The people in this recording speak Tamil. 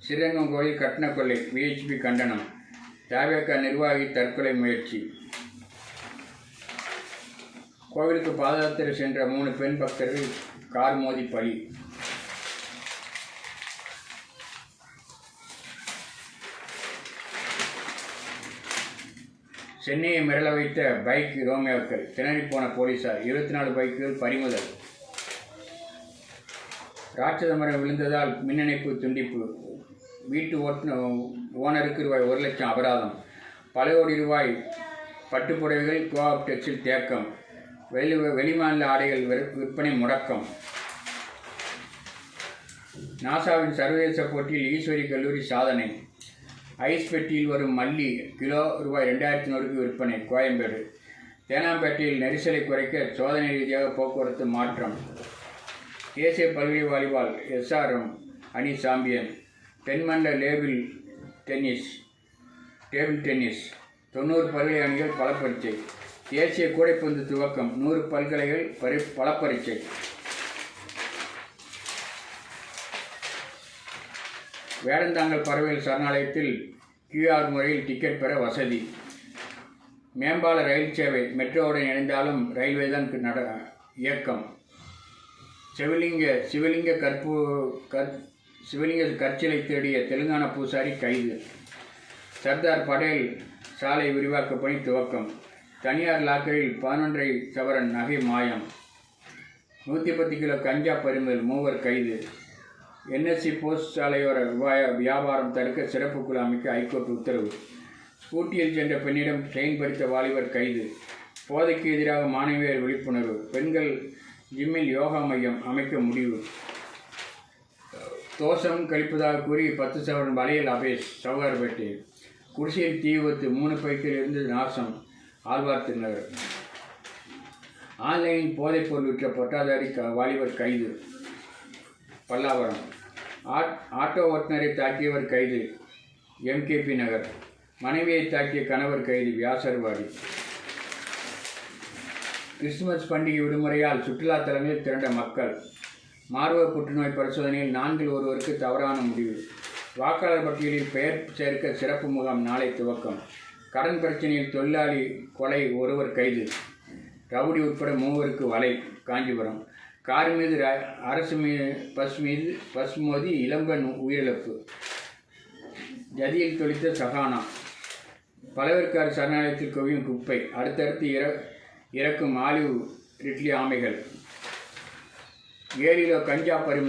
ஸ்ரீரங்கம் கோயில் கட்டண கொள்ளை விஹெச்பி கண்டனம். தவேக நிர்வாகி தற்கொலை முயற்சி. கோவிலுக்கு பாதயாத்திரை சென்ற 3 பெண் பக்தர்கள் கார் மோதி பலி. சென்னையை மிரள வைத்த பைக் ரோமியோக்கள். திணறிப்போன போலீசார். 24 பைக்குகள் பறிமுதல். ராட்சத மரம் விழுந்ததால் மின் இணைப்பு துண்டிப்பு. வீட்டு ஓனருக்கு ரூபாய் 1 லட்சம் அபராதம். பல கோடி ரூபாய் பட்டுப்புடவைகள் கோஆப் டெக்ஸில் தேக்கம். வெளிமாநில ஆடைகள் விற்பனை முடக்கம். நாசாவின் சர்வதேச போட்டியில் ஈஸ்வரி கல்லூரி சாதனை. ஐஸ் பெட்டியில் வரும் மல்லி கிலோ ரூபாய் 2100க்கு விற்பனை. கோயம்பேடு. தேனாம்பேட்டையில் நெரிசலை குறைக்க சோதனை ரீதியாக போக்குவரத்து மாற்றம். தேசிய பல்கலை வாலிபால் SRM அணி சாம்பியன். தென்மண்டல டேபிள் டென்னிஸ் 90 பல்கலை அணிகள் பலப்பரீட்சை. தேசிய கூடைப்பந்து துவக்கம். 100 பல்கலைகள் பலப்பரீட்சை. வேடந்தாங்கல் பறவைகள் சரணாலயத்தில் QR முறையில் டிக்கெட் பெற வசதி. மேம்பால ரயில் சேவை. மெட்ரோவுடன் இணைந்தாலும் ரயில்வே தான் இயக்கம். சிவலிங்க கற்சிலை தேடிய தெலுங்கானா பூசாரி கைது. சர்தார் படேல் சாலை விரிவாக்க பணி துவக்கம். தனியார் லாக்கரில் 11.5 சவரன் நகை மாயம். 110 கிலோ கஞ்சா பறிமுதல். 3 கைது. NSC போஸ்ட் சாலையோர வியாபாரம் தடுக்க சிறப்பு குழு அமைக்க ஹைகோர்ட் உத்தரவு. ஸ்கூட்டியில் சென்ற பெண்ணிடம் ட்ரெயின் பறித்த வாலிபர் கைது. போதைக்கு எதிராக மாணவியர் விழிப்புணர்வு. பெண்கள் ஜிம்மில் யோகா மையம் அமைக்க முடிவு. தோஷம் கழிப்பதாக கூறி 10 சவரன் வளையல் அபேஷ். சவுகார்பேட்டை. குடிசையில் தீ விபத்து. 3 பைக்கில் இருந்து நாசம். ஆழ்வார் திருநகர். ஆன்லைனில் போதைப்பொருள் விற்ற பட்டாதாரி வாலிபர் கைது. பல்லாவரம். ஆட்டோ ஓட்டுநரை தாக்கியவர் கைது. MKP நகர். மனைவியை தாக்கிய கணவர் கைது. வியாசர்வாடி. கிறிஸ்துமஸ் பண்டிகை விடுமுறையால் சுற்றுலா தலங்களில் திரண்ட மக்கள். மார்பக புற்றுநோய் பரிசோதனையில் 4 ஒருவருக்கு தவறான முடிவு. வாக்காளர் பட்டியலில் பெயர் சேர்க்க சிறப்பு முகாம் நாளை துவக்கம். கடன் பிரச்சனையில் தொழிலாளி கொலை, ஒருவர் கைது. ரவுடி உட்பட 3 வலை. காஞ்சிபுரம். கார் மீது அரசு பஸ் மோதி இளம்பெண் உயிரிழப்பு. ஜதியில் தொளித்த சகானா. பழவேற்காடு சரணாலயத்தில் குவியும் குப்பை. அடுத்தடுத்து இறக்கும் ஆலிவ் ரிட்லி ஆமைகள். 7 கிலோ கஞ்சா பறிமுதல்.